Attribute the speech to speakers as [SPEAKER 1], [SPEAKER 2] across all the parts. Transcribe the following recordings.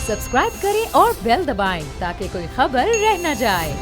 [SPEAKER 1] Subscribe करें और bell दबाएं ताकि कोई खबर रह न जाए।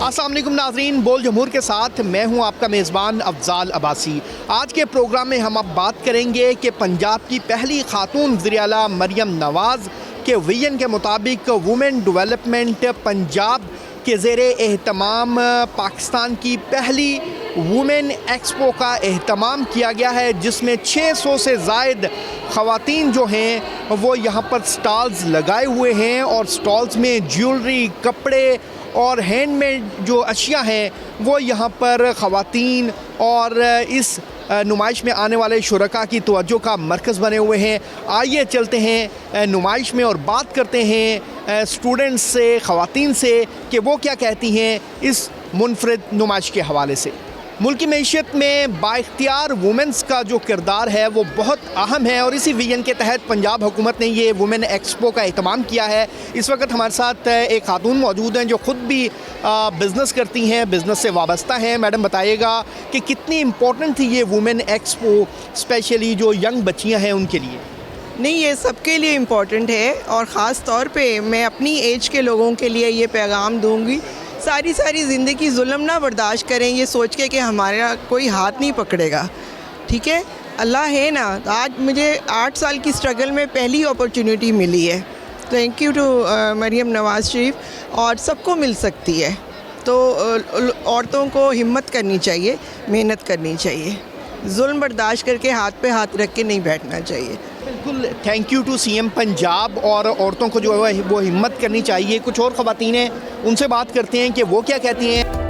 [SPEAKER 2] अस्सलाम वालेकुम नाज़रीन, बोल जमहूर के साथ मैं हूं आपका मेज़बान अफजाल अब्बासी। आज के प्रोग्राम में हम अब बात करेंगे कि पंजाब की पहली खातून वज़ीर आला मरियम नवाज़ के विजन के मुताबिक वुमेन डेवलपमेंट पंजाब के ज़ेरे एहतमाम पाकिस्तान की पहली वुमेन एक्सपो का एहतमाम किया गया है, जिसमें 600 से ज़ायद ख़वातीन जो हैं वो यहाँ पर स्टॉल्स लगाए हुए हैं और स्टॉल्स में ज्वेलरी, कपड़े और हैंडमेड जो अशिया हैं वो यहाँ पर ख़वातीन और इस नुमाइश में आने वाले शुरका की तवज्जो का मरकज़ बने हुए हैं। आइए चलते हैं नुमाइश में और बात करते हैं स्टूडेंट्स से, ख़वातीन से कि वो क्या कहती हैं इस मुनफरिद नुमाइश के हवाले से। मुल्क की मईशत में बाइख्तियार वुमेंस का जो किरदार है वो बहुत अहम है और इसी विजन के तहत पंजाब हुकूमत ने ये वुमेन एक्सपो का एहतमाम किया है। इस वक्त हमारे साथ एक खातून मौजूद हैं जो ख़ुद भी बिज़नेस करती हैं, बिज़नेस से वाबस्ता हैं। मैडम बताइएगा कि कितनी इम्पोर्टेंट थी ये वुमेन एक्सपो, स्पेशली जो यंग बच्चियाँ हैं उनके लिए।
[SPEAKER 3] नहीं, ये सबके लिए इम्पॉर्टेंट है और ख़ास तौर पे मैं अपनी एज के लोगों के लिए ये पैगाम दूंगी, सारी ज़िंदगी जुल्म ना बर्दाश्त करें ये सोच के कि हमारा कोई हाथ नहीं पकड़ेगा। ठीक है, अल्लाह है ना। आज मुझे 8 साल की स्ट्रगल में पहली अपॉर्चुनिटी मिली है। Thank you to Maryam Nawaz Sharif. और सबको मिल सकती है, तो औरतों को हिम्मत करनी चाहिए, मेहनत करनी चाहिए, जुल्म बर्दाश्त करके हाथ पे हाथ रख के नहीं बैठना चाहिए।
[SPEAKER 2] बिल्कुल, thank you to CM Punjab. और औरतों को जो है वो हिम्मत करनी चाहिए। कुछ और ख़वातीन हैं, उनसे बात करते हैं कि वो क्या कहती हैं।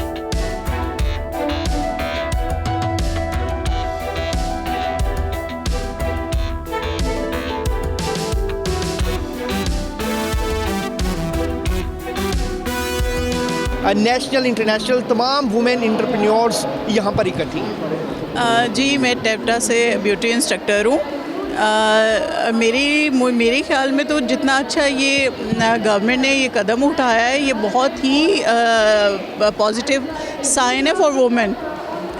[SPEAKER 2] नेशनल इंटरनेशनल तमाम वुमेन एंटरप्रेन्योर्स यहाँ पर इकट्ठी हैं।
[SPEAKER 4] जी, मैं टेप्टा से ब्यूटी इंस्ट्रक्टर हूँ। मेरे ख्याल में तो जितना अच्छा ये गवर्नमेंट ने ये कदम उठाया है, ये बहुत ही पॉजिटिव साइन है फॉर वुमेन।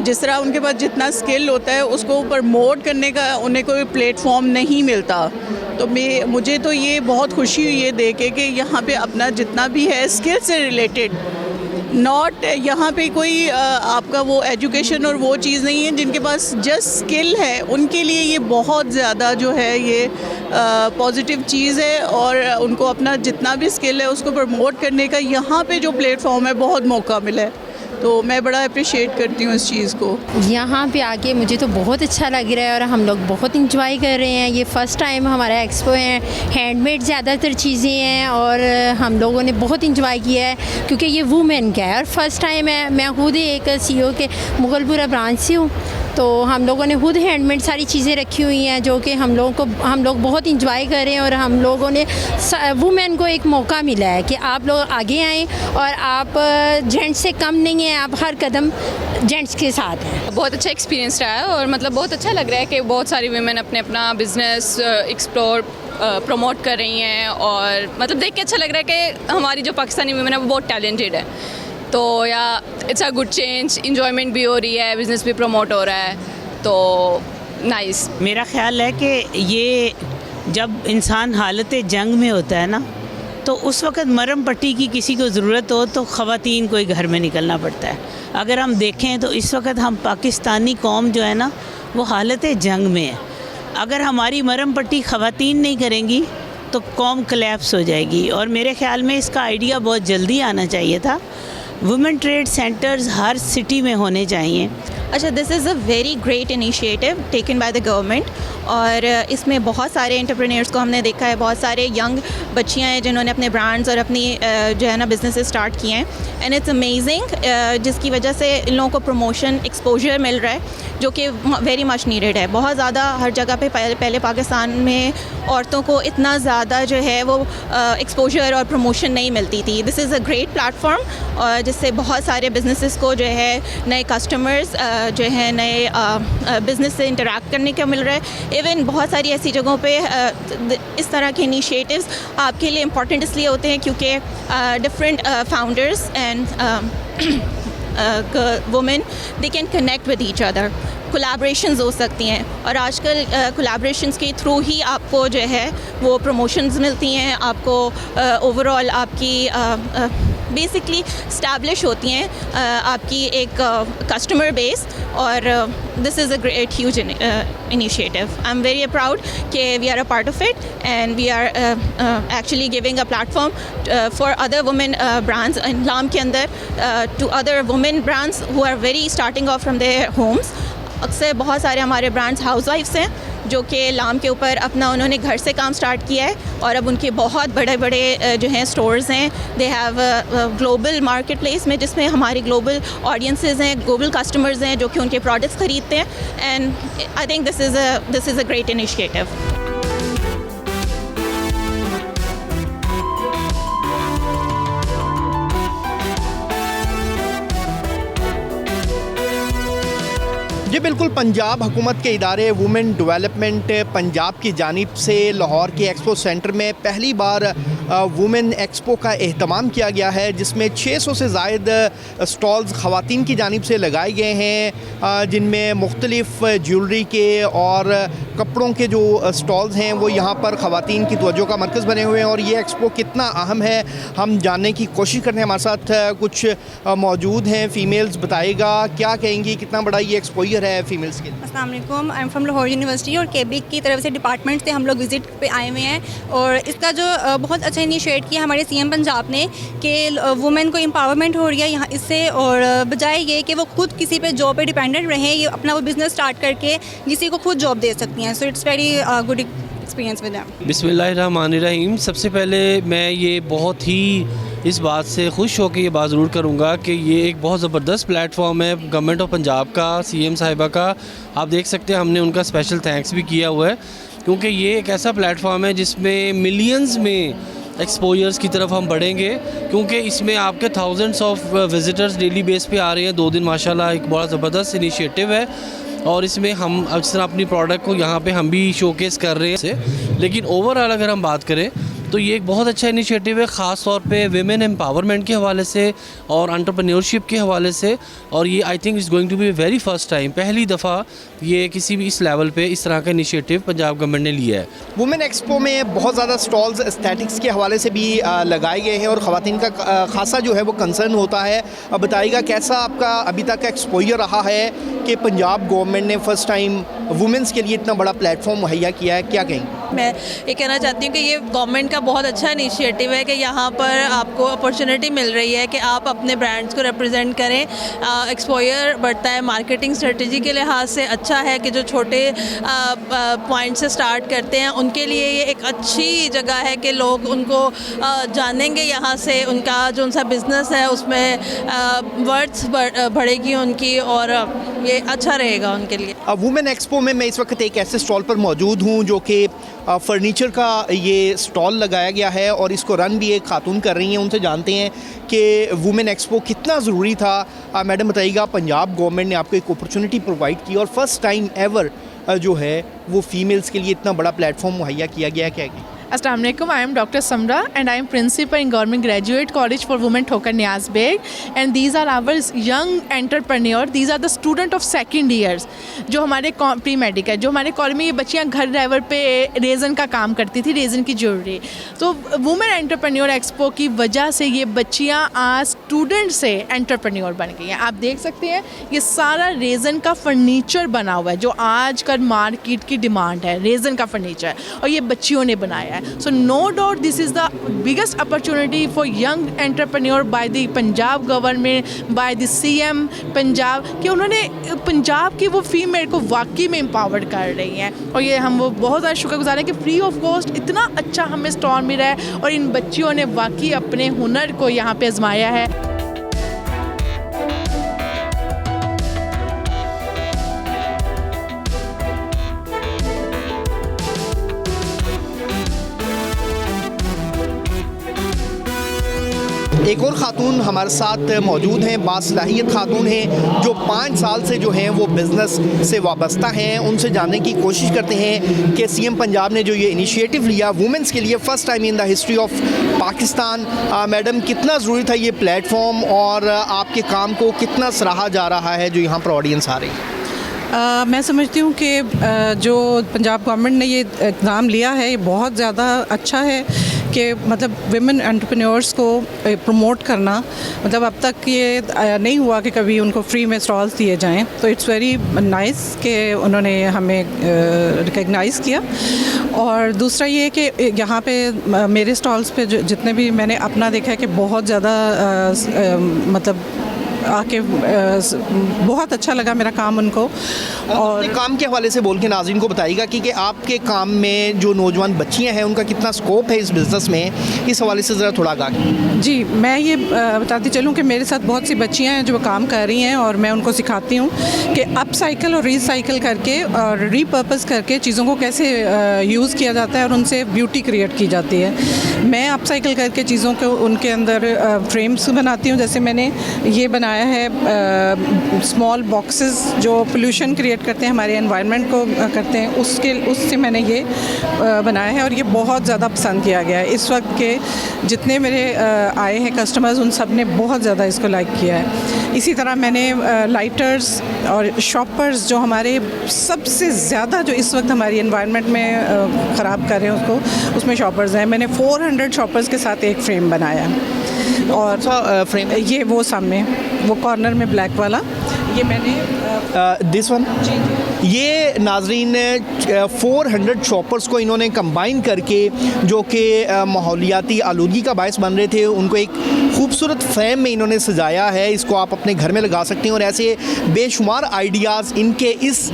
[SPEAKER 4] जिस तरह उनके पास जितना स्किल होता है उसको प्रमोट करने का उन्हें कोई प्लेटफॉर्म नहीं मिलता, तो मुझे तो ये बहुत खुशी हुई है देख के कि यहाँ पे अपना जितना भी है स्किल से रिलेटेड, नॉट यहाँ पे कोई आपका वो एजुकेशन और वो चीज़ नहीं है, जिनके पास जस्ट स्किल है उनके लिए ये बहुत ज़्यादा जो है ये पॉजिटिव चीज़ है। और उनको अपना जितना भी स्किल है उसको प्रमोट करने का यहाँ पे जो प्लेटफॉर्म है बहुत मौका मिला है, तो मैं बड़ा अप्रिशिएट करती हूँ इस चीज़ को।
[SPEAKER 5] यहाँ पे आके मुझे तो बहुत अच्छा लग रहा है और हम लोग बहुत इंजॉय कर रहे हैं। ये फ़र्स्ट टाइम हमारा एक्सपो है, हैंडमेड ज़्यादातर चीज़ें हैं और हम लोगों ने बहुत इंजॉय किया है क्योंकि ये वुमेन का है और फर्स्ट टाइम है। मैं खुद एक CEO के मुगलपुरा ब्रांच से हूँ, तो हम लोगों ने खुद हैंडमेड सारी चीज़ें रखी हुई हैं जो कि हम लोग बहुत इंजॉय कर रहे हैं। और हम लोगों ने वुमेन को एक मौका मिला है कि आप लोग आगे आएँ और आप जेंट्स से कम नहीं हैं, आप हर कदम जेंट्स के साथ हैं।
[SPEAKER 6] बहुत अच्छा एक्सपीरियंस रहा है और मतलब बहुत अच्छा लग रहा है कि बहुत सारी वुमेन अपना बिज़नेस एक्सप्लोर प्रमोट कर रही हैं और मतलब देख के अच्छा लग रहा है कि हमारी जो पाकिस्तानी वुमेन है वो बहुत टैलेंटेड है। तो या it's a good change, enjoyment भी हो रही है, बिज़नेस भी प्रमोट हो रहा है, तो नाइस।
[SPEAKER 7] मेरा ख़्याल है कि ये जब इंसान हालत जंग में होता है ना, तो उस वक़्त मरहम पट्टी की किसी को ज़रूरत हो तो ख़वातीन को ही घर में निकलना पड़ता है। अगर हम देखें तो इस वक्त हम पाकिस्तानी कौम जो है ना वो हालत जंग में है। अगर हमारी मरहम पट्टी ख़वातीन नहीं करेंगी तो कौम कोलैप्स हो जाएगी। और मेरे ख़्याल में इसका आइडिया बहुत जल्दी आना चाहिए था। वुमेन ट्रेड सेंटर्स हर सिटी में होने चाहिए।
[SPEAKER 8] अच्छा, this is a very great initiative taken by the government और इसमें बहुत सारे एंटरप्रेन्योर्स को हमने देखा है, बहुत सारे यंग बच्चियां हैं जिन्होंने अपने ब्रांड्स और अपनी जो है ना बिजनेस स्टार्ट किए हैं एंड इट्स अमेजिंग, जिसकी वजह से इन लोगों को प्रमोशन एक्सपोजर मिल रहा है जो कि वेरी मच नीडेड है। बहुत ज़्यादा हर जगह पे पहले पाकिस्तान में औरतों को इतना ज़्यादा जो है वो एक्सपोजर और प्रमोशन नहीं मिलती थी। This is a great platform जिससे बहुत सारे बिजनेसेस को जो है नए कस्टमर्स जो है नए बिज़नेस से इंटरेक्ट करने का मिल रहा है। इवन बहुत सारी ऐसी जगहों पे इस तरह के इनिशिएटिव्स आपके लिए इम्पॉर्टेंट इसलिए होते हैं क्योंकि different founders and women they can connect with each other, collaborations हो सकती हैं और आजकल कोलैबोरेशंस के थ्रू ही आपको जो है वो प्रमोशंस मिलती हैं, आपको ओवरऑल आपकी बेसिकली स्टैब्लिश होती हैं आपकी एक कस्टमर बेस और this is a great huge initiative. I am very proud कि we are a part of it and we are actually giving a platform for other women brands in लाम के अंदर to other women brands who are very starting off from their homes. अक्सर बहुत सारे हमारे brands हाउसवाइफ्स हैं जो कि लाम के ऊपर अपना उन्होंने घर से काम स्टार्ट किया है और अब उनके बहुत बड़े बड़े जो हैं स्टोर्स हैं। They have global market place में जिसमें हमारी ग्लोबल ऑडियंसेस हैं, ग्लोबल कस्टमर्स हैं जो कि उनके प्रोडक्ट्स ख़रीदते हैं and I think this is a great initiative.
[SPEAKER 2] जी बिल्कुल, पंजाब हुकूमत के इदारे वुमेन डेवलपमेंट पंजाब की जानिब से लाहौर के एक्सपो सेंटर में पहली बार वुमेन एक्सपो का एहतमाम किया गया है जिसमें 600 से ज़ायद स्टॉल्स ख़वातीन की जानिब से लगाए गए हैं जिनमें मुख्तलिफ़ ज्वेलरी के और कपड़ों के जो स्टॉल्स हैं वो यहाँ पर ख़वातीन की तवज्जो का मरकज़ बने हुए हैं और ये एक्सपो कितना अहम है हम जानने की कोशिश करते हैं। हमारे साथ कुछ मौजूद हैं फ़ीमेल्स, बताएगा क्या कहेंगी, कितना बड़ा ये एक्सपोजर है फीमेल्स के लिए।
[SPEAKER 9] अस्सलाम वालेकुम, I am from Lahore university और केबिक की तरफ से डिपार्टमेंट से हम लोग विज़िट पे आए हुए हैं और इसका जो बहुत अच्छा इनिशिएट किया हमारे सीएम पंजाब ने कि वुमेन को एम्पावरमेंट हो रही है यहाँ इससे और बजाय ये कि वो खुद किसी पे जॉब पे डिपेंडेंट रहें, ये अपना वो बिज़नेस स्टार्ट करके किसी को खुद जॉब दे सकती हैं। So it's very good experience with them.
[SPEAKER 10] बिस्मिल्लाहिर्रहमानिर्रहीम। सबसे पहले मैं ये बहुत ही इस बात से खुश होकर ये बात ज़रूर करूँगा कि ये एक बहुत ज़बरदस्त प्लेटफॉर्म है गवर्नमेंट ऑफ पंजाब का, सीएम साहिबा का। आप देख सकते हैं हमने उनका स्पेशल थैंक्स भी किया हुआ है क्योंकि ये एक ऐसा प्लेटफॉर्म है जिसमें मिलियंस में एक्सपोजर्स की तरफ हम बढ़ेंगे क्योंकि इसमें आपके thousands of visitors daily base पे आ रहे हैं 2 दिन माशाल्लाह। एक बड़ा ज़बरदस्त इनिशिएटिव है और इसमें हम अक्सर अपनी प्रोडक्ट को यहाँ पे हम भी शोकेस कर रहे हैं। लेकिन ओवरऑल अगर हम बात करें तो ये एक बहुत अच्छा इनिशिएटिव है, ख़ास तौर पे विमेन एम्पावरमेंट के हवाले से और एंटरप्रेन्योरशिप के हवाले से। और ये I think is going to be very first time, पहली दफ़ा ये किसी भी इस लेवल पे इस तरह का इनिशिएटिव पंजाब गवर्नमेंट ने लिया है।
[SPEAKER 2] वुमेन एक्सपो में बहुत ज़्यादा स्टॉल्स एस्थेटिक्स के हवाले से भी लगाए गए हैं और ख़वातीन का खासा जो है वो कंसर्न होता है। अब बताइएगा कैसा आपका अभी तक का एक्सपोजर रहा है कि पंजाब गवर्नमेंट ने फ़र्स्ट टाइम वुमेंस के लिए इतना बड़ा प्लेटफॉर्म मुहैया किया है, क्या कहेंगे?
[SPEAKER 11] मैं ये कहना चाहती हूँ कि ये गवर्नमेंट का बहुत अच्छा इनिशिएटिव है कि यहाँ पर आपको अपॉर्चुनिटी मिल रही है कि आप अपने ब्रांड्स को रिप्रेजेंट करें। एक्सपोजर बढ़ता है, मार्केटिंग स्ट्रेटजी के लिहाज से अच्छा है कि जो छोटे पॉइंट से स्टार्ट करते हैं उनके लिए ये एक अच्छी जगह है कि लोग उनको जानेंगे, यहाँ से उनका जो उनका बिज़नेस है उसमें वर्थ बढ़ेगी उनकी और ये अच्छा रहेगा उनके लिए।
[SPEAKER 2] वुमेन एक्सपो में मैं इस वक्त एक ऐसे स्टॉल पर मौजूद हूँ जो कि फर्नीचर का ये स्टॉल लगाया गया है और इसको रन भी एक खातून कर रही हैं। उनसे जानते हैं कि वुमेन एक्सपो कितना ज़रूरी था। मैडम बताइएगा, पंजाब गवर्नमेंट ने आपको एक अपॉर्चुनिटी प्रोवाइड की और फर्स्ट टाइम एवर जो है वो फीमेल्स के लिए इतना बड़ा प्लेटफॉर्म मुहैया किया गया है, क्या है?
[SPEAKER 12] Assalamu alaikum, I am Dr. Samra and I am principal in Government Graduate College for Women Thokar Niaz Beg and these are our young entrepreneur, these are the student of second years जो हमारे pre medic है, जो हमारे college में ये बच्चियाँ घर driver पे रेज़न का काम करती थी, रेज़न की ज्वेलरी। तो वुमेन एंटरप्रेन्योर एक्सपो की वजह से ये बच्चियाँ आज स्टूडेंट से एंटरप्रेन्योर बन गई हैं। आप देख सकते हैं ये सारा रेज़न का फर्नीचर बना हुआ है जो आजकल मार्केट की डिमांड है, रेज़न का फर्नीचर, और ये बच्चियों ने बनाया है। So no doubt this is the biggest opportunity for young entrepreneur by the Punjab government, by the CM Punjab, कि उन्होंने पंजाब की वो फीमेल को वाकई में एम्पावर्ड कर रही हैं और ये हम वो बहुत ज़्यादा शुक्रगुजार हैं कि फ्री ऑफ कॉस्ट इतना अच्छा हमें स्टॉल मिला है और इन बच्चियों ने वाकई अपने हुनर को यहाँ पे आजमाया है।
[SPEAKER 2] एक और ख़ातून हमारे साथ मौजूद हैं, बासलाहियत ख़ातून हैं जो 5 साल से जो हैं वो बिज़नेस से वाबस्ता हैं। उनसे जानने की कोशिश करते हैं कि सीएम पंजाब ने जो ये इनिशिएटिव लिया वुमेंस के लिए first time in the history of Pakistan, madam कितना ज़रूरी था ये प्लेटफॉर्म और आपके काम को कितना सराहा जा रहा है जो यहाँ पर ऑडियंस आ रही है?
[SPEAKER 13] मैं समझती हूँ कि जो पंजाब गवर्नमेंट ने ये इक़दाम लिया है ये बहुत ज़्यादा अच्छा है कि मतलब विमेन एंटरप्रेन्योर्स को प्रमोट करना। मतलब अब तक ये नहीं हुआ कि कभी उनको फ्री में स्टॉल्स दिए जाएं, तो इट्स वेरी नाइस कि उन्होंने हमें रिकग्नाइज़ किया। और दूसरा ये कि यहाँ पे मेरे स्टॉल्स पे जितने भी मैंने अपना देखा है कि बहुत ज़्यादा मतलब आके बहुत अच्छा लगा मेरा काम उनको। और
[SPEAKER 2] काम के हवाले से बोल के नाज़रीन को बताइएगा कि आपके काम में जो नौजवान बच्चियां हैं उनका कितना स्कोप है इस बिज़नेस में, इस हवाले से ज़रा थोड़ा आगे।
[SPEAKER 13] जी, मैं ये बताती चलूँ कि मेरे साथ बहुत सी बच्चियां हैं जो काम कर रही हैं और मैं उनको सिखाती हूँ कि अपसाइकिल और रिसाइकिल करके और रीपर्पस करके चीज़ों को कैसे यूज़ किया जाता है और उनसे ब्यूटी क्रिएट की जाती है। मैं अपसाइकिल करके चीज़ों को उनके अंदर फ्रेम्स बनाती हूँ। जैसे मैंने ये बनाया है स्मॉल बॉक्सेस जो पोल्यूशन क्रिएट करते हैं, हमारे एनवायरनमेंट को करते हैं, उससे मैंने ये बनाया है और ये बहुत ज़्यादा पसंद किया गया है। इस वक्त के जितने मेरे आए हैं कस्टमर्स उन सब ने बहुत ज़्यादा इसको लाइक किया है। इसी तरह मैंने लाइटर्स और शॉपर्स जो हमारे सबसे ज़्यादा जो इस वक्त हमारी एनवायरनमेंट में ख़राब कर रहे हैं उसको, उसमें शॉपर्स हैं। मैंने 400 शॉपर्स के साथ एक फ्रेम बनाया और
[SPEAKER 2] फ्रेम
[SPEAKER 13] ये वो सामने वो कॉर्नर में ब्लैक वाला ये मैंने
[SPEAKER 2] दिस वन ये नाजरीन 400 शॉपर्स को इन्होंने कंबाइन करके जो कि माहौलियाती आलूदगी का बायस बन रहे थे उनको एक खूबसूरत फ्रेम में इन्होंने सजाया है। इसको आप अपने घर में लगा सकते हैं और ऐसे बेशुमार आइडियाज़ इनके इस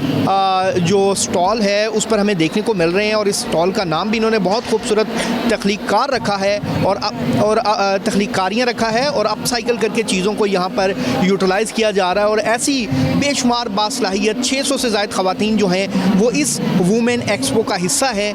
[SPEAKER 2] जो स्टॉल है उस पर हमें देखने को मिल रहे हैं। और इस स्टॉल का नाम भी इन्होंने बहुत खूबसूरत तख्लीकार रखा है और तख्लीकारियाँ रखा है और अपसाइकिल करके चीज़ों को यहाँ पर यूटिलाइज़ किया जा रहा है। और ऐसी बेशुमार बासलाहियत 600 से ज़ायद ख़वातीन जो हैं वो इस वुमेन एक्सपो का हिस्सा है,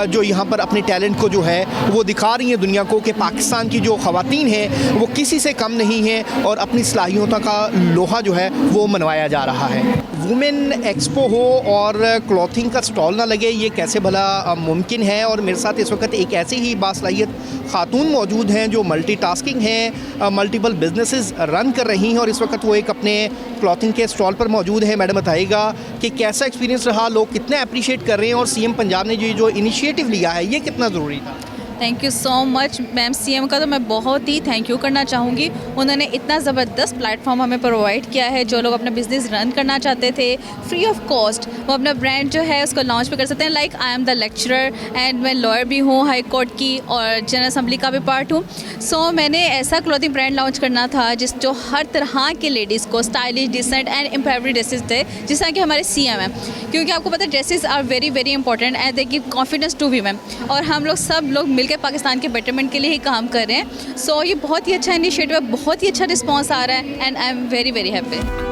[SPEAKER 2] जो यहाँ पर अपने टैलेंट को जो है वो दिखा रही हैं दुनिया को कि पाकिस्तान की जो ख़वातीन हैं वो किसी से कम नहीं है और अपनी सलाहियतों का लोहा जो है वो मनवाया जा रहा है। वुमेन एक्सपो हो और क्लॉथिंग का स्टॉल ना लगे, ये कैसे भला मुमकिन है। और मेरे साथ इस वक्त एक ऐसी ही बासलाहियत ख़ातून मौजूद हैं जो मल्टीटास्किंग हैं, मल्टीपल बिजनेसेस रन कर रही हैं और इस वक्त वो एक अपने क्लॉथिंग के स्टॉल पर मौजूद है। मैडम बताइएगा कि कैसा एक्सपीरियंस रहा, लोग कितने अप्रिशिएट कर रहे हैं और सीएम पंजाब ने जो इनिशिएटिव लिया है ये कितना ज़रूरी था?
[SPEAKER 6] Thank you so much ma'am, CM का तो मैं बहुत ही थैंक यू करना चाहूँगी। उन्होंने इतना ज़बरदस्त प्लेटफॉर्म हमें प्रोवाइड किया है। जो लोग अपना बिज़नेस रन करना चाहते थे फ्री ऑफ कॉस्ट वो अपना ब्रांड जो है उसको लॉन्च भी कर सकते हैं। Like I am the lecturer and मैं लॉयर भी हूँ हाई कोर्ट की और जनरल असम्बली का भी पार्ट हूँ। सो मैंने ऐसा क्लॉथिंग ब्रांड लॉन्च करना था जो हर तरह के लेडीज़ को stylish, decent and empowered dresses थे, जिस तरह कि हमारे सीएम हैं। क्योंकि आपको पता है dresses are very very important and they give confidence to women और हम लोग सब लोग मिलकर पाकिस्तान के बेटरमेंट के लिए ही काम कर रहे हैं। सो ये बहुत ही अच्छा इनिशिएटिव है, बहुत ही अच्छा रिस्पांस आ रहा है and I am very very happy.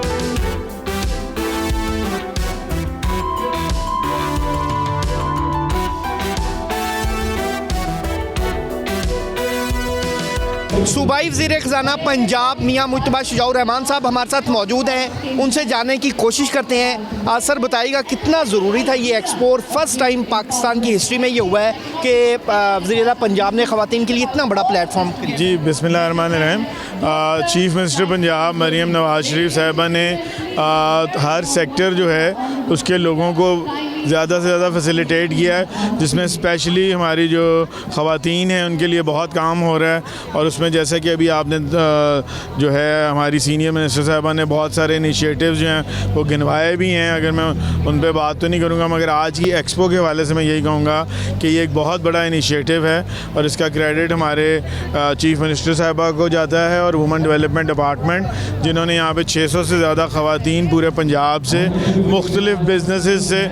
[SPEAKER 2] सूबाई वज़ीर ख़ज़ाना पंजाब मियाँ मुज्तबा शुजाउर रहमान साहब हमारे साथ मौजूद हैं, उनसे जानने की कोशिश करते हैं। सर बताइएगा कितना ज़रूरी था ये एक्सपो, फर्स्ट टाइम पाकिस्तान की हिस्ट्री में ये हुआ है कि वज़ीर पंजाब ने ख़वातीन के लिए इतना बड़ा प्लेटफॉर्म।
[SPEAKER 14] जी बिस्मिल्लाहिर्रहमानिर्रहीम। चीफ़ मिनिस्टर पंजाब मरियम नवाज़ शरीफ साहिबा ने हर सेक्टर जो है उसके लोगों को ज़्यादा से ज़्यादा फैसिलिटेट किया है, जिसमें स्पेशली हमारी जो ख़वातीन हैं उनके लिए बहुत काम हो रहा है। और उसमें जैसे कि अभी आपने जो है हमारी सीनियर मिनिस्टर साहबा ने बहुत सारे इनिशिएटिव्स जो हैं वो गिनवाए भी हैं। अगर मैं उन पर बात तो नहीं करूँगा, मगर आज की एक्सपो के हवाले से मैं यही कहूँगा कि ये एक बहुत बड़ा इनिशिएटिव है और इसका क्रेडिट हमारे चीफ़ मिनिस्टर साहबा को जाता है और वुमेन डेवलपमेंट डिपार्टमेंट, जिन्होंने यहाँ पर 600 से ज़्यादा ख़वातीन पूरे पंजाब से मुख्तलिफ़ बिजनेसेस से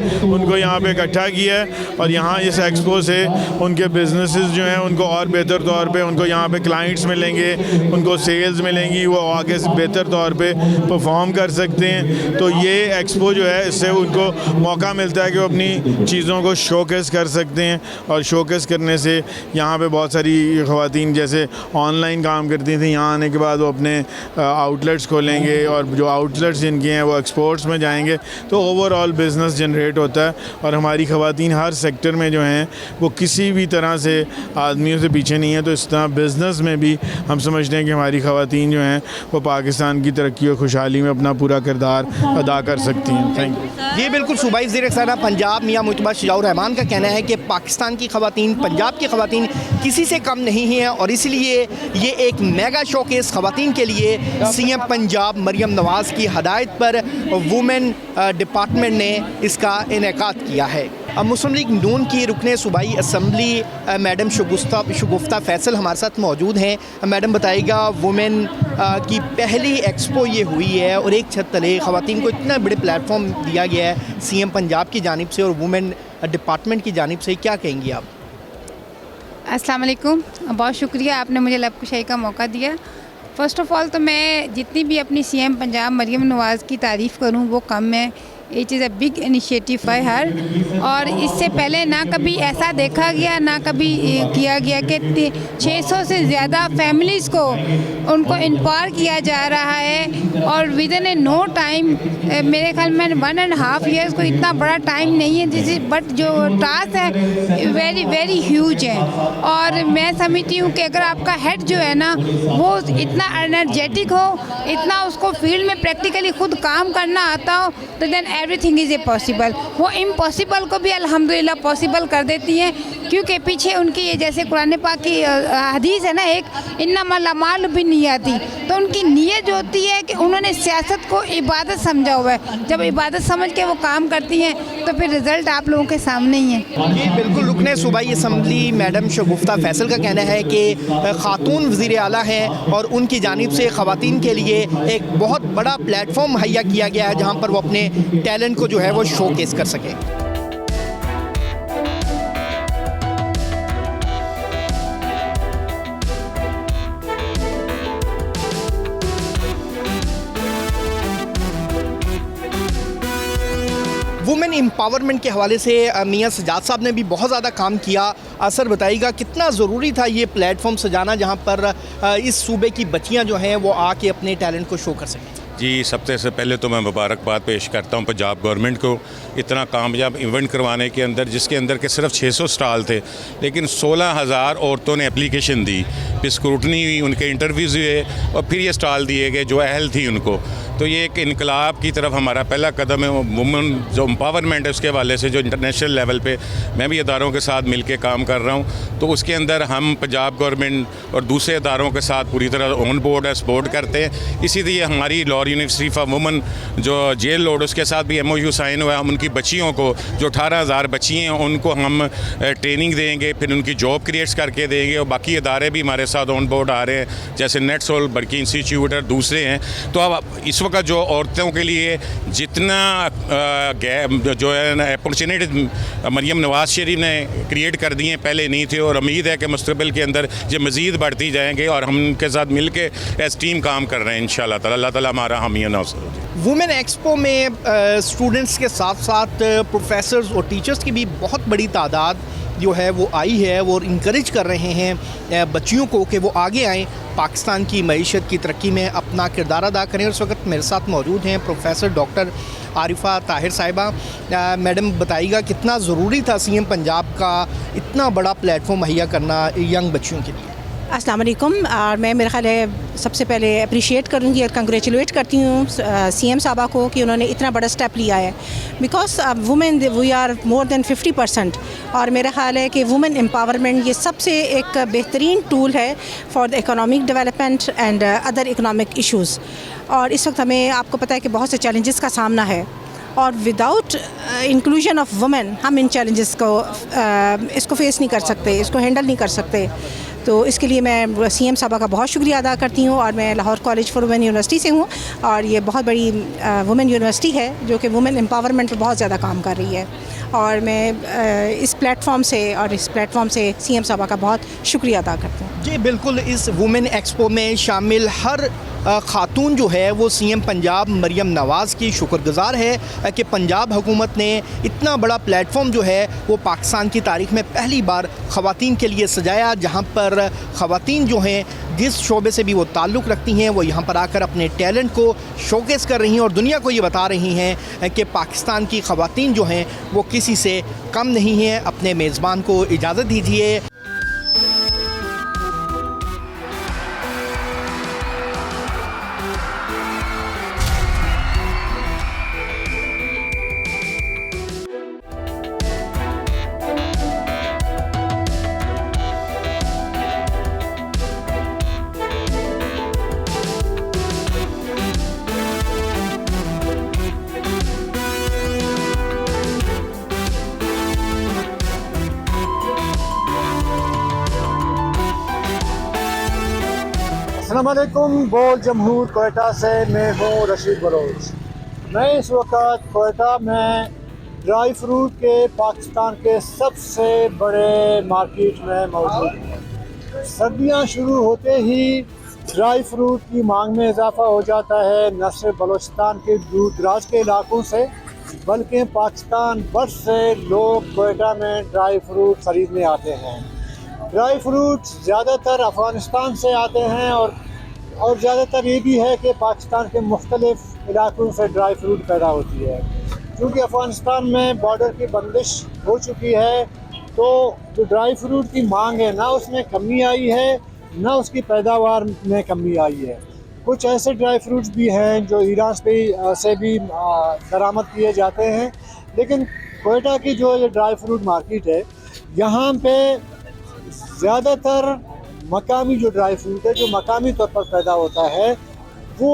[SPEAKER 14] उनको यहाँ पे इकट्ठा किया है और यहाँ इस एक्सपो से उनके बिजनेसेस जो हैं उनको और बेहतर तौर पे उनको यहाँ पे क्लाइंट्स मिलेंगे, उनको सेल्स मिलेंगी, वो आगे से बेहतर तौर पे परफॉर्म कर सकते हैं। तो ये एक्सपो जो है इससे उनको मौका मिलता है कि वो अपनी चीज़ों को शोकेस कर सकते हैं और शोकेस करने से यहाँ पे बहुत सारी ख़वातीन जैसे ऑनलाइन काम करती थी, यहाँ आने के बाद वो अपने आउटलेट्स खोलेंगे और जो आउटलेट्स जिनके हैं वो एक्सपोर्ट्स में जाएंगे, तो ओवरऑल बिज़नेस जनरेट होता है। और हमारी ख़वातीन हर सेक्टर में जो हैं वो किसी भी तरह से आदमियों से पीछे नहीं है। तो इस तरह बिज़नेस में भी हम समझते हैं कि हमारी ख़वातीन जो हैं वो पाकिस्तान की तरक्की और खुशहाली में अपना पूरा किरदार अदा कर सकती हैं। Thank you.
[SPEAKER 2] ये बिल्कुल सूबाई वज़ीर-ए-ख़ज़ाना पंजाब मियां मुतबा शजाउर रहमान का कहना है कि पाकिस्तान की ख़वातीन, पंजाब की ख़वातीन किसी से कम नहीं हैं और इसलिए ये एक मेगा शोकेस ख़वातीन के लिए सीएम पंजाब मरियम नवाज़ की हदायत पर वुमेन डिपार्टमेंट ने इसका इनेकाद किया है। अब मुस्लिम लीग नून की रुकने सूबाई असम्बली मैडम शगुफ्ता फैसल हमारे साथ मौजूद हैं। मैडम बताइएगा, वुमेन की पहली एक्सपो ये हुई है और एक छत तले ख़वातीन को इतना बड़े प्लेटफॉर्म दिया गया है सीएम पंजाब की जानिब से और वुमेन डिपार्टमेंट की जानिब से, क्या कहेंगी आप?
[SPEAKER 15] अस्सलाम वालेकुम, बहुत शुक्रिया आपने मुझे लब कुशाई का मौका दिया। फ़र्स्ट ऑफ़ ऑल तो मैं जितनी भी अपनी सीएम पंजाब मरियम नवाज़ की तारीफ़ करूं वो कम है। It is a big initiative by हर और इससे पहले ना कभी ऐसा देखा गया ना कभी किया गया कि 600 से ज़्यादा फैमिलीज़ को उनको एम्पावर किया जा रहा है और within a no time, मेरे ख्याल में 1.5 ईयर्स को इतना बड़ा टाइम नहीं है जिस बट जो टास्क है वेरी वेरी ह्यूज है। और मैं समझती हूँ कि अगर आपका हेड जो है ना वो इतना एनर्जेटिक हो, इतना उसको फील्ड में प्रैक्टिकली खुद काम करना आता हो, तो then everything is a possible. वो इम्पॉसिबल को भी अल्हम्दुलिल्लाह पॉसिबल कर देती हैं, क्योंकि पीछे उनकी ये जैसे कुरान पाक की हदीस है ना, एक इन्नमल अमालु बिन्नियाती, तो उनकी नीयत जो होती है कि उन्होंने सियासत को इबादत समझा हुआ है। जब इबादत समझ के वो काम करती हैं तो फिर रिज़ल्ट आप लोगों के सामने ही है।
[SPEAKER 2] ये बिल्कुल रुकने सूबाई असम्बली मैडम शगुफ्ता फैसल का कहना है कि खातून वज़ीर आला हैं और उनकी जानिब से ख़वातीन के लिए एक बहुत बड़ा प्लेटफॉर्म मुहैया किया गया है जहाँ पर वो अपने टैलेंट को जो है वो शोकेस कर सकें। वुमेन एम्पावरमेंट के हवाले से मियां सजाद साहब ने भी बहुत ज़्यादा काम किया। सर बताइएगा, कितना ज़रूरी था ये प्लेटफॉर्म सजाना जहां पर इस सूबे की बच्चियां जो हैं वो आके अपने टैलेंट को शो कर सकें?
[SPEAKER 16] जी, सबसे से पहले तो मैं मुबारकबाद पेश करता हूँ पंजाब गवर्नमेंट को इतना कामयाब इवेंट करवाने के अंदर, जिसके अंदर के सिर्फ 600 स्टॉल थे लेकिन 16,000 औरतों ने एप्लीकेशन दी, फिर स्क्रूटनी हुई, उनके इंटरव्यूज़ हुए और फिर ये स्टॉल दिए गए जो अहल थी उनको। तो ये एक इनकलाब की तरफ हमारा पहला कदम है। वुमेन जो एम्पावरमेंट है उसके हवाले से जो इंटरनेशनल लेवल पे मैं भी इदारों के साथ मिल के काम कर रहा हूँ, तो उसके अंदर हम पंजाब गवर्नमेंट और दूसरे इदारों के साथ पूरी तरह ऑन बोर्ड है, सपोर्ट करते हैं। इसीलिए हमारी लॉ यूनिवर्सिटी फॉर वुमेन जो जेल लोड उसके साथ भी MOU साइन हुआ है। हम उनकी बच्चियों को जो 18,000 बच्ची हैं उनको हम ट्रेनिंग देंगे, फिर उनकी जॉब क्रिएट्स करके देंगे और बाकी इदारे भी हमारे साथ ऑन बोर्ड आ रहे हैं जैसे नेटसोल, बर्की इंस्टीट्यूट और दूसरे हैं। तो अब इस वक्त जो औरतों के लिए जितना जो है अपॉर्चुनिटी मरियम नवाज़ शरीफ ने क्रिएट कर दी हैं पहले नहीं थे, और उम्मीद है कि मुस्तकबिल के अंदर ये मज़ीद बढ़ती जाएंगे और हम उनके साथ मिल के एज टीम काम कर रहे हैं इंशाअल्लाह ताला। अल्लाह ताला हमारा हामी नवाज़।
[SPEAKER 2] वुमेन एक्सपो में स्टूडेंट्स के साथ साथ प्रोफेसर्स और टीचर्स की भी बहुत बड़ी तादाद जो है वो आई है। वो इंकरेज कर रहे हैं बच्चियों को कि वो आगे आएँ, पाकिस्तान की मईशत की तरक्की में अपना किरदार अदा करें। उस वक्त मेरे साथ मौजूद हैं प्रोफेसर डॉक्टर आरिफा ताहिर साहिबा। मैडम बताइएगा, कितना ज़रूरी था सीएम पंजाब का इतना बड़ा प्लेटफॉर्म मुहैया करना यंग बच्चियों के लिए?
[SPEAKER 17] अस्सलाम वालेकुम। और मैं मेरा ख्याल है सबसे पहले अप्रिशिएट करूँगी और कंग्रेचुलेट करती हूँ सीएम साहबा को कि उन्होंने इतना बड़ा स्टेप लिया है। Because women we are more than 50% और मेरा ख्याल है कि वुमेन एम्पावरमेंट ये सबसे एक बेहतरीन टूल है for the economic development and other economic issues. और इस वक्त हमें आपको पता है कि बहुत से चैलेंजेस का सामना है और विदाउट इंक्लूजन ऑफ वुमेन हम इन चैलेंजेस को इसको फेस नहीं कर सकते, इसको हैंडल नहीं कर सकते। तो इसके लिए मैं सीएम साहबा का बहुत शुक्रिया अदा करती हूँ। और मैं Lahore college for women university से हूँ और ये बहुत बड़ी वुमेन यूनिवर्सिटी है जो कि वुमेन एम्पावरमेंट पर बहुत ज़्यादा काम कर रही है। और मैं इस प्लेटफॉर्म से सीएम साहबा का बहुत शुक्रिया अदा करती हूँ।
[SPEAKER 2] जी बिल्कुल, इस वुमेन एक्सपो में शामिल हर खातून जो है वो सीएम पंजाब मरियम नवाज़ की शुक्रगुजार है कि पंजाब हुकूमत ने इतना बड़ा प्लेटफॉर्म जो है वो पाकिस्तान की तारीख़ में पहली बार ख़वातीन के लिए सजाया, जहाँ पर ख़वातीन जो हैं जिस शोबे से भी वो ताल्लुक़ रखती हैं वो यहाँ पर आकर अपने टैलेंट को शोकेस कर रही हैं और दुनिया को ये बता रही हैं कि पाकिस्तान की ख़वातीन जो हैं वो किसी से कम नहीं हैं। अपने मेज़बान को इजाज़त दीजिए।
[SPEAKER 18] अस्सलामुअलैकुम। बोल जमहूर कोयटा से मैं हूँ रशीद बलोच। मैं इस वक्त कोयटा में ड्राई फ्रूट के पाकिस्तान के सबसे बड़े मार्केट में मौजूद हूँ। सर्दियाँ शुरू होते ही ड्राई फ्रूट की मांग में इजाफा हो जाता है, न सिर्फ बलोचिस्तान के दूर दराज के इलाकों से बल्कि पाकिस्तान भर से लोग कोयटा में ड्राई फ्रूट ख़रीदने आते हैं। ड्राई फ्रूट ज़्यादातर अफ़गानिस्तान से आते हैं और ज़्यादातर ये भी है कि पाकिस्तान के मुख्तलिफ़ इलाकों से ड्राई फ्रूट पैदा होती है। क्योंकि अफ़गानिस्तान में बॉर्डर की बंदिश हो चुकी है तो जो ड्राई फ्रूट की मांग है ना उसमें कमी आई है ना उसकी पैदावार में कमी आई है। कुछ ऐसे ड्राई फ्रूट्स भी हैं जो ईरान से भी दरामद किए जाते हैं, लेकिन कोयटा की जो ये ड्राई फ्रूट मार्केट है यहाँ पे ज़्यादातर मकामी जो ड्राई फ्रूट है जो मकामी तौर पर पैदा होता है वो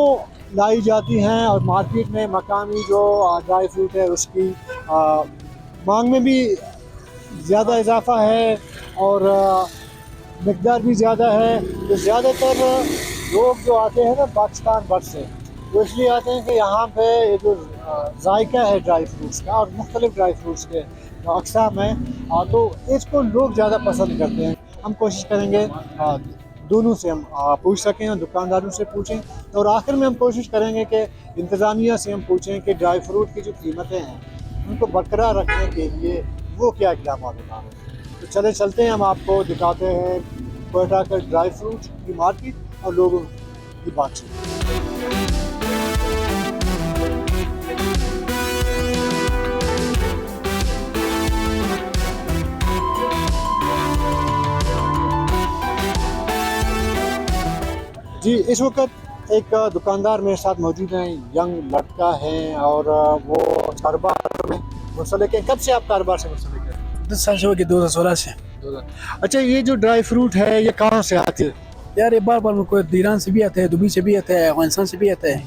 [SPEAKER 18] लाई जाती हैं और मार्केट में मकामी जो ड्राई फ्रूट है उसकी मांग में भी ज़्यादा इजाफा है और मकदार भी ज़्यादा है। तो ज़्यादातर लोग जो आते हैं ना पाकिस्तान भर से वो इसलिए आते हैं कि यहाँ पे ये जो जायका है ड्राई फ्रूट्स का और मुख्तलिफ़ ड्राई फ्रूट्स के जो अक़साम हैं तो इसको लोग ज़्यादा पसंद करते हैं। हम कोशिश करेंगे दोनों से हम पूछ सकें और दुकानदारों से पूछें और आखिर में हम कोशिश करेंगे कि इंतज़ामिया से हम पूछें कि ड्राई फ्रूट की जो कीमतें हैं उनको बरकरार रखने के लिए वो क्या इक़दाम उठा रहे हैं। तो चलते हैं, हम आपको दिखाते हैं कोयटा के ड्राई फ्रूट की मार्केट और लोगों की बातचीत। जी इस वक्त एक दुकानदार मेरे साथ मौजूद हैं, यंग लड़का है और वो कारोबार में मुंसलिक है। कब से आप कारोबार से मुंसलिक हैं?
[SPEAKER 19] 10 साल से हो गए, 2016 से।
[SPEAKER 18] अच्छा, ये जो ड्राई फ्रूट है ये कहाँ से आती है?
[SPEAKER 19] यार ये बार मुल्कों ईरान से भी आते हैं, दुबई से भी आता है, अफगानिस्तान से भी आता है,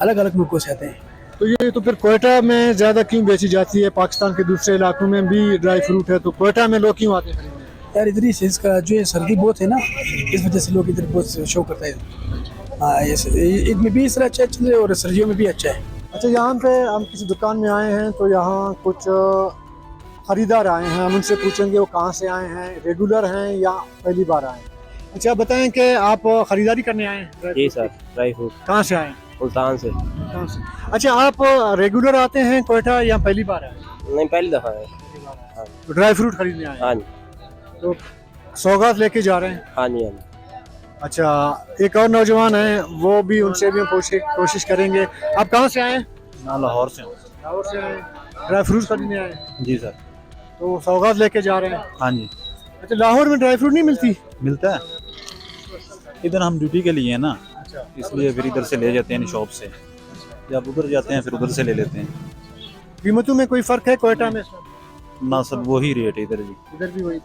[SPEAKER 19] अलग अलग मुल्कों से आते हैं।
[SPEAKER 18] तो ये तो फिर कोयटा में ज़्यादा क्यों बेची जाती है? पाकिस्तान के दूसरे इलाकों में भी ड्राई फ्रूट है तो कोयटा में लोग क्यों आते हैं?
[SPEAKER 19] यार इधर ही से इसका जो है सर्दी बहुत है ना, इस वजह से लोग इधर बहुत शो करता है। हाँ, इसमें भी इस तरह अच्छा चल रहा है और सर्दियों में भी अच्छा है।
[SPEAKER 18] अच्छा, यहाँ पे हम किसी दुकान में आए हैं तो यहाँ कुछ ख़रीदार आए हैं, हम उनसे पूछेंगे वो कहाँ से आए हैं, रेगुलर हैं या पहली बार आए हैं। अच्छा बताएं कि आप ख़रीदारी करने आए हैं?
[SPEAKER 20] जी सर, ड्राई फ्रूट।
[SPEAKER 18] कहाँ से आए हैं?
[SPEAKER 20] मुल्तान से।
[SPEAKER 18] अच्छा, आप रेगुलर आते हैं कोयटा या पहली बार आए?
[SPEAKER 20] नहीं, पहली दफ़ा है।
[SPEAKER 18] तो ड्राई फ्रूट खरीदने आए?
[SPEAKER 20] हाँ जी।
[SPEAKER 18] तो सौगात लेके जा रहे हैं?
[SPEAKER 20] हाँ जी, हाँ जी।
[SPEAKER 18] अच्छा, एक और नौजवान है वो भी, उनसे भी हम कोशिश करेंगे। आप कहाँ से आए?
[SPEAKER 20] लाहौर से।
[SPEAKER 18] लाहौर से आए, ड्राई फ्रूट खरीदने आए?
[SPEAKER 20] जी सर।
[SPEAKER 18] तो सौगात लेके जा रहे हैं?
[SPEAKER 20] हाँ जी।
[SPEAKER 18] अच्छा, लाहौर में ड्राई फ्रूट नहीं मिलती?
[SPEAKER 20] मिलता है, इधर हम ड्यूटी के लिए हैं ना, इसलिए फिर इधर से ले जाते हैं शॉप से, जब उधर जाते हैं फिर उधर से ले लेते हैं।
[SPEAKER 18] कीमतों में कोई फ़र्क है कोयटा में?
[SPEAKER 20] ना सब वही रेट है इधर भी।
[SPEAKER 18] इधर भी वही।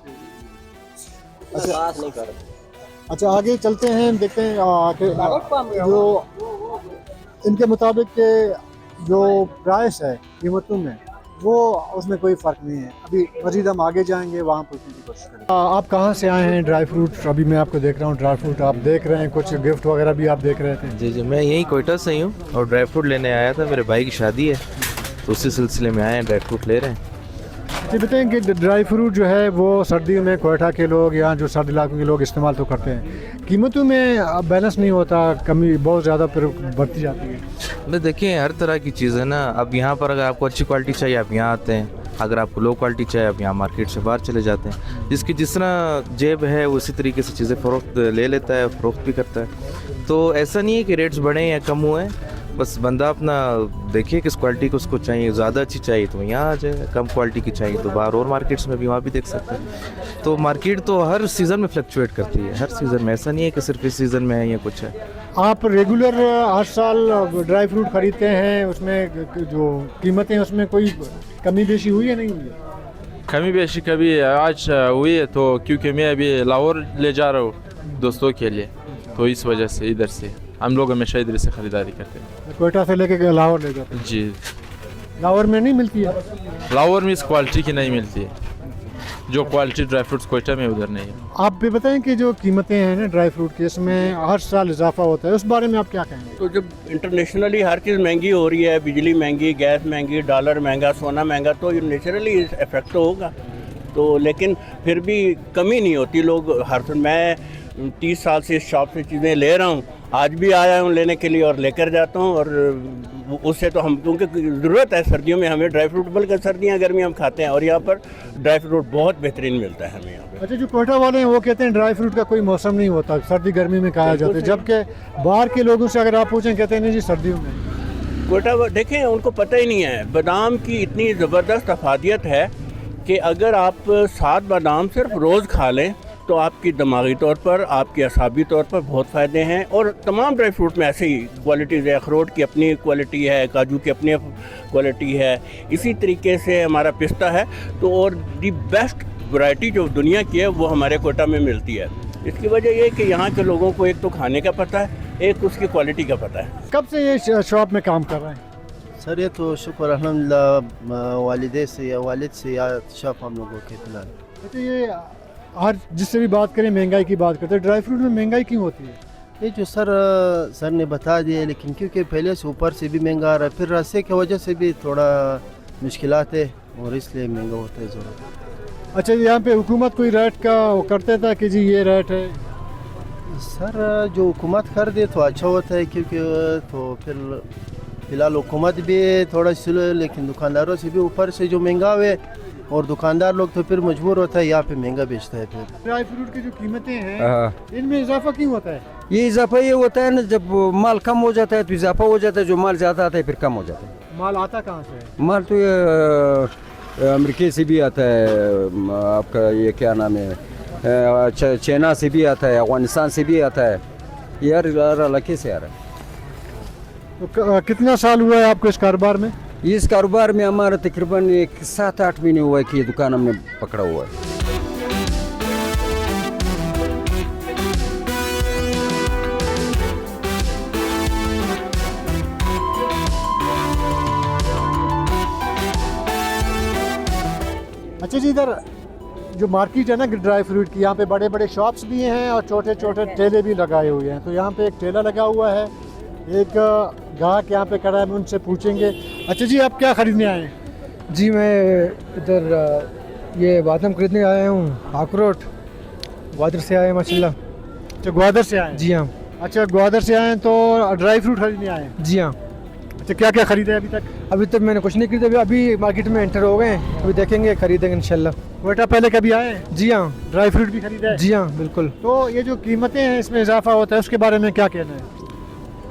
[SPEAKER 20] अच्छा, नहीं कर रहे।
[SPEAKER 18] अच्छा, आगे चलते हैं, देखते हैं जो इनके मुताबिक के जो प्राइस है कीमतों में वो उसमें कोई फ़र्क नहीं है। अभी मज़ीद हम आगे जाएंगे, वहाँ पहुँचने की कोशिश करेंगे। आप कहाँ से आए हैं? ड्राई फ्रूट अभी मैं आपको देख रहा हूँ, ड्राई फ्रूट आप देख रहे हैं, कुछ गिफ्ट वगैरह भी आप देख रहे थे।
[SPEAKER 21] जी मैं यहीं कोयटा से ही हूँ और ड्राई फ्रूट लेने आया था, मेरे भाई की शादी है तो उसी सिलसिले में आए हैं, ड्राई फ्रूट ले रहे हैं।
[SPEAKER 18] ये बताएं कि ड्राई फ्रूट जो है वो सर्दियों में कोयटा के लोग या जो सर्द इलाकों के लोग इस्तेमाल तो करते हैं, कीमतों में बैलेंस नहीं होता, कमी बहुत ज़्यादा फिर बढ़ती जाती है।
[SPEAKER 21] मैं देखिए हर तरह की चीज़ है ना, अब यहाँ पर अगर आपको अच्छी क्वालिटी चाहिए आप यहाँ आते हैं, अगर आपको लो क्वालिटी चाहिए आप यहाँ मार्केट से बाहर चले जाते हैं। जिसकी जिस तरह जेब है उसी तरीके से चीज़ें फ़रोख्त ले लेता है, फ़रोख्त भी करता है। तो ऐसा नहीं है कि रेट्स बढ़े या कम हुए, बस बंदा अपना देखिए किस क्वालिटी को उसको चाहिए, ज़्यादा अच्छी चाहिए तो यहाँ आ जाए, कम क्वालिटी की चाहिए तो बाहर और मार्केट्स में भी वहाँ भी देख सकते हैं। तो मार्केट तो हर सीज़न में फ्लक्चुएट करती है, हर सीज़न में, ऐसा नहीं है कि सिर्फ इस सीज़न में है या कुछ है।
[SPEAKER 18] आप रेगुलर हर साल ड्राई फ्रूट खरीदते हैं, उसमें जो कीमतें हैं उसमें कोई कमी बेशी हुई है नहीं हुई है?
[SPEAKER 22] कमी बेशी कभी आज हुई है तो क्योंकि मैं अभी लाहौर ले जा रहा हूँ दोस्तों के लिए, तो इस वजह से इधर से हम लोग हमेशा इधर से ख़रीदारी करते हैं।
[SPEAKER 18] कोयटा से लेके लाहौर ले जाते हैं?
[SPEAKER 22] जी।
[SPEAKER 18] लाहौर में नहीं मिलती है?
[SPEAKER 22] लाहौर में इस क्वालिटी की नहीं मिलती है, जो क्वालिटी ड्राई फ्रूट्स कोयटा में उधर नहीं है।
[SPEAKER 18] आप भी बताएं कि जो कीमतें हैं ना ड्राई फ्रूट की, इसमें हर साल इजाफा होता है, उस बारे में आप क्या कहेंगे?
[SPEAKER 23] तो जब इंटरनेशनली हर चीज़ महंगी हो रही है, बिजली महंगी, गैस महंगी, डॉलर महंगा, सोना महंगा, तो ये नेचुरली इफेक्ट तो होगा। तो लेकिन फिर भी कमी नहीं होती। लोग हर मैं 30 साल से इस शॉप से चीज़ें ले रहा हूँ, आज भी आया हूँ लेने के लिए और लेकर जाता हूँ। और उससे तो हम, क्योंकि ज़रूरत है सर्दियों में हमें ड्राई फ्रूट, बल्कि सर्दियाँ गर्मी हम खाते हैं और यहाँ पर ड्राई फ्रूट बहुत बेहतरीन मिलता है हमें यहाँ पर।
[SPEAKER 18] अच्छा, जो कोयटा वाले हैं वो कहते हैं ड्राई फ्रूट का कोई मौसम नहीं होता, सर्दी गर्मी में खाया जाता है, जबकि बाहर के लोगों से अगर आप पूछें कहते हैं नहीं जी सर्दियों में।
[SPEAKER 23] कोयटा देखें उनको पता ही नहीं है, बादाम की इतनी ज़बरदस्त अफादियत है कि अगर आप 7 बादाम सिर्फ रोज़ खा लें तो आपकी दिमागी तौर पर, आपकी असाबी तौर पर बहुत फ़ायदे हैं। और तमाम ड्राई फ्रूट में ऐसे ही क्वालिटीज़ है, अखरोट की अपनी क्वालिटी है, काजू की अपनी क्वालिटी है, इसी तरीके से हमारा पिस्ता है। तो और दी बेस्ट वैरायटी जो दुनिया की है वो हमारे कोयटा में मिलती है। इसकी वजह ये है कि यहाँ के लोगों को एक तो खाने का पता है, एक उसकी क्वालिटी का पता है।
[SPEAKER 18] कब से ये शॉप में काम कर रहे हैं?
[SPEAKER 24] सर ये तो शुक्र अल्हम्दुलिल्लाह वालिदे से या वालिद से या शॉप हम लोगों के फिलहाल।
[SPEAKER 18] तो ये हर जिससे भी बात करें महंगाई की बात करते हैं, ड्राई फ्रूट में महंगाई क्यों होती है?
[SPEAKER 24] ये जो सर ने बता दिया, लेकिन क्योंकि पहले से ऊपर से भी महंगा आ रहा है, फिर रास्ते की वजह से भी थोड़ा मुश्किलात है और इसलिए महंगा होता है ज़रूर।
[SPEAKER 18] अच्छा, यहाँ पे हुकूमत कोई रेट का वो करते था कि जी ये रेट है?
[SPEAKER 24] सर जो हुकूमत कर दे तो अच्छा होता है, क्योंकि तो फिर फिलहाल हुकूमत भी थोड़ा स्लो, लेकिन दुकानदारों से भी ऊपर से जो महंगा हुए और दुकानदार लोग तो फिर मजबूर होता है यहाँ पे महंगा बेचता है। फिर
[SPEAKER 18] ड्राई फ्रूट की जो कीमतें हैं इनमें इजाफा क्यों होता है?
[SPEAKER 25] ये इजाफा ये होता है ना, जब माल कम हो जाता है तो इजाफा हो जाता है, जो माल ज़्यादा आता है फिर कम हो जाता है।
[SPEAKER 18] माल आता कहाँ से है?
[SPEAKER 25] माल तो ये अमेरिका से भी आता है, आपका ये क्या नाम है, चाइना से भी आता है, अफगानिस्तान से भी आता है, ये हर इलाके से आ रहा है।
[SPEAKER 18] तो कितना साल हुआ है आपको इस कारोबार में?
[SPEAKER 25] इस कारोबार में हमारा तकरीबन 7-8 महीने हुआ है कि ये दुकान हमने पकड़ा हुआ है।
[SPEAKER 18] अच्छा जी, इधर जो मार्केट है ना ड्राई फ्रूट की, यहाँ पे बड़े बड़े शॉप्स भी हैं और छोटे छोटे ठेले भी लगाए हुए हैं। तो यहाँ पे एक ठेला लगा हुआ है, एक ग्राहक यहाँ पे खड़ा है, उनसे पूछेंगे। अच्छा जी, आप क्या खरीदने आए हैं?
[SPEAKER 26] जी मैं इधर ये बादाम खरीदने आया हूँ, अखरोट ग्वादर से आए हैं माशाल्लाह।
[SPEAKER 18] अच्छा, ग्वादर से आए?
[SPEAKER 26] जी हाँ।
[SPEAKER 18] अच्छा, ग्वादर से आए हैं तो ड्राई फ्रूट खरीदने आए हैं?
[SPEAKER 26] जी हाँ।
[SPEAKER 18] अच्छा, क्या क्या खरीदा है अभी तक?
[SPEAKER 26] अभी तक मैंने कुछ नहीं खरीदा, अभी मार्केट में एंटर हो गए, अभी देखेंगे खरीदेंगे इंशाल्लाह।
[SPEAKER 18] कोयटा पहले कभी आए हैं?
[SPEAKER 26] जी हाँ।
[SPEAKER 18] ड्राई फ्रूट भी खरीदा है?
[SPEAKER 26] जी हाँ बिल्कुल।
[SPEAKER 18] तो ये जो कीमतें हैं इसमें इजाफा होता है, उसके बारे में क्या कहना है?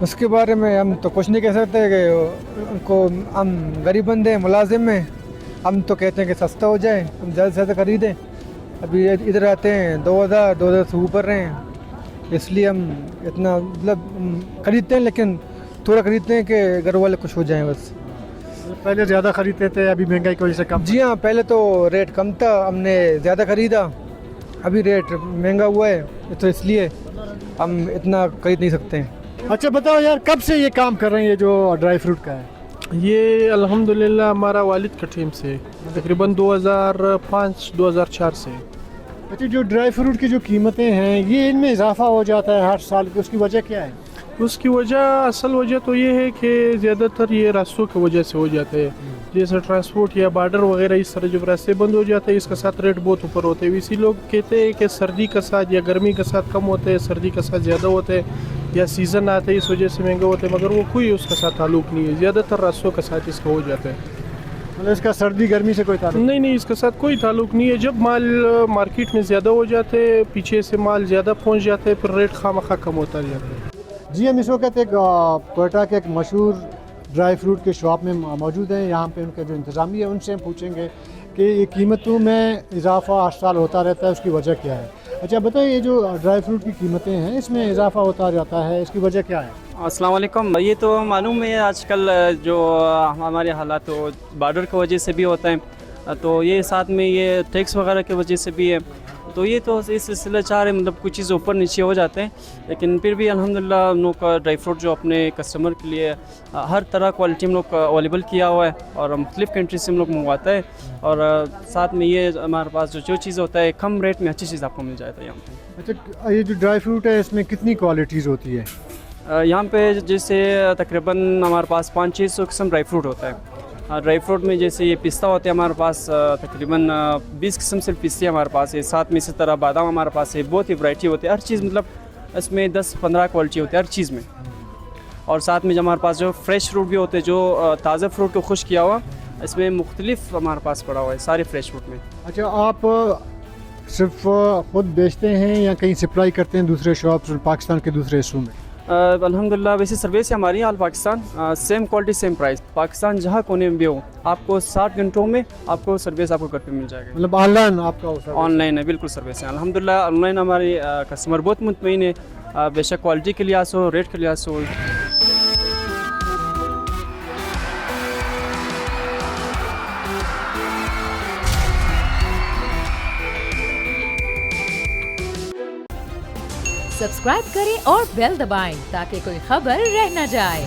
[SPEAKER 26] उसके बारे में हम तो कुछ नहीं कह सकते कि उनको, हम गरीब बंदे हैं, मुलाजिम में, हम तो कहते हैं कि सस्ता हो जाए, हम ज़्यादा से ज़्यादा खरीदें। अभी इधर आते हैं 2000 से ऊपर रहे हैं, इसलिए हम इतना मतलब खरीदते हैं, लेकिन थोड़ा खरीदते हैं कि घर वाले खुश हो जाएं बस।
[SPEAKER 18] पहले ज़्यादा खरीदते थे, अभी महंगाई की वजह से कम?
[SPEAKER 26] जी हाँ, पहले तो रेट कम था, हमने ज़्यादा ख़रीदा, अभी रेट महंगा हुआ है तो इसलिए हम इतना खरीद नहीं सकते हैं।
[SPEAKER 18] अच्छा बताओ यार, कब से ये काम कर रहे हैं ये जो ड्राई फ्रूट का है?
[SPEAKER 1] ये अल्हम्दुलिल्लाह हमारा वालिद का टीम से तकरीबन 2005-2004 से।
[SPEAKER 18] अच्छा, जो ड्राई फ्रूट की जो कीमतें हैं ये इनमें इजाफा हो जाता है हर साल की, उसकी वजह क्या है?
[SPEAKER 1] उसकी वजह, असल वजह तो ये है कि ज़्यादातर ये रास्तों की वजह से हो जाता है, जैसे ट्रांसपोर्ट या बॉर्डर वगैरह, इस तरह जब रास्ते बंद हो जाते हैं इसका साथ रेट बहुत ऊपर होते हैं। इसी लोग कहते हैं कि सर्दी का साथ या गर्मी का साथ कम होते हैं, सर्दी का साथ ज़्यादा होते हैं, या सीज़न आते हैं इस वजह से महंगे होते हैं, मगर वो कोई उसका साथ ताल्लुक़ नहीं है, ज़्यादातर रास्तों का साथ इसका हो जाता है।
[SPEAKER 18] मतलब इसका सर्दी गर्मी से कोई ताल्लुक
[SPEAKER 1] नहीं, इसका साथ कोई ताल्लुक़ नहीं है। जब माल मार्केट में ज़्यादा हो जाते हैं, पीछे से माल ज़्यादा पहुँच जाते हैं, फिर रेट खामखा कम होता जाता है।
[SPEAKER 18] जी, हम इस वक्त एक कोयटा के एक मशहूर ड्राई फ्रूट के शॉप में मौजूद हैं। यहाँ पे उनका जो इंतज़ामी है उनसे हम पूछेंगे कि ये कीमतों में इजाफा हर साल होता रहता है, उसकी वजह क्या है। अच्छा बताइए, ये जो ड्राई फ्रूट की कीमतें हैं इसमें इजाफा होता जाता है, इसकी वजह क्या है?
[SPEAKER 3] अस्सलाम वालेकुम। ये तो मालूम है आजकल जो हमारे हालात तो बॉर्डर की वजह से भी होता है, तो ये साथ में ये टैक्स वगैरह की वजह से भी है, तो ये तो इस सिलसिले चाह रहे मतलब कुछ चीज़ ऊपर नीचे हो जाते हैं, लेकिन फिर भी अल्हम्दुलिल्लाह हम लोग का ड्राई फ्रूट जो अपने कस्टमर के लिए हर तरह क्वालिटी हम लोग अवेलेबल किया हुआ है और मुख्तलिफ़ कंट्री से हम लोग मंगवाते हैं, और साथ में ये हमारे पास जो चीज़ होता है कम रेट में अच्छी चीज़ आपको मिल जाता है यहाँ पे।
[SPEAKER 18] अच्छा, ये जो ड्राई फ्रूट है इसमें कितनी क्वालिटीज़ होती है?
[SPEAKER 3] यहाँ पे जैसे तकरीबन हमारे पास 500-600 किस्म ड्राई फ्रूट होता है। ड्राई फ्रूट में जैसे ये पिस्ता होते हैं हमारे पास तकरीबन 20 किस्म से पिस्ते हमारे पास है, साथ में इसी तरह बादाम हमारे पास है, बहुत ही वैरायटी होती है हर चीज़, मतलब इसमें 10-15 क्वालिटी होती है हर चीज़ में। और साथ में जो हमारे पास जो फ्रेश फ्रूट भी होते हैं, जो ताज़ा फ्रूट को खुश किया हुआ, इसमें मुख्तलिफ हमारे पास पड़ा हुआ है सारे फ्रेश फ्रूट में।
[SPEAKER 18] अच्छा, आप सिर्फ ख़ुद बेचते हैं या कहीं सप्लाई करते हैं दूसरे शॉप्स पाकिस्तान के दूसरे हिस्सों में?
[SPEAKER 3] अल्हम्दुलिल्लाह वैसे सर्विस है हमारी all Pakistan, same quality same price, Pakistan जहाँ कोने में भी हो आपको 60 घंटों में आपको सर्विस आपको घर पे मिल जाएगा।
[SPEAKER 18] मतलब ऑनलाइन आपका?
[SPEAKER 3] ऑनलाइन है, बिल्कुल सर्विस है अल्हम्दुलिल्लाह। ऑनलाइन हमारे कस्टमर बहुत मुतमईन है, बेशक क्वालिटी के लिहाज हो, रेट के लिहाज हो।
[SPEAKER 4] सब्सक्राइब करें और बेल दबाएं ताकि कोई खबर रह न जाए।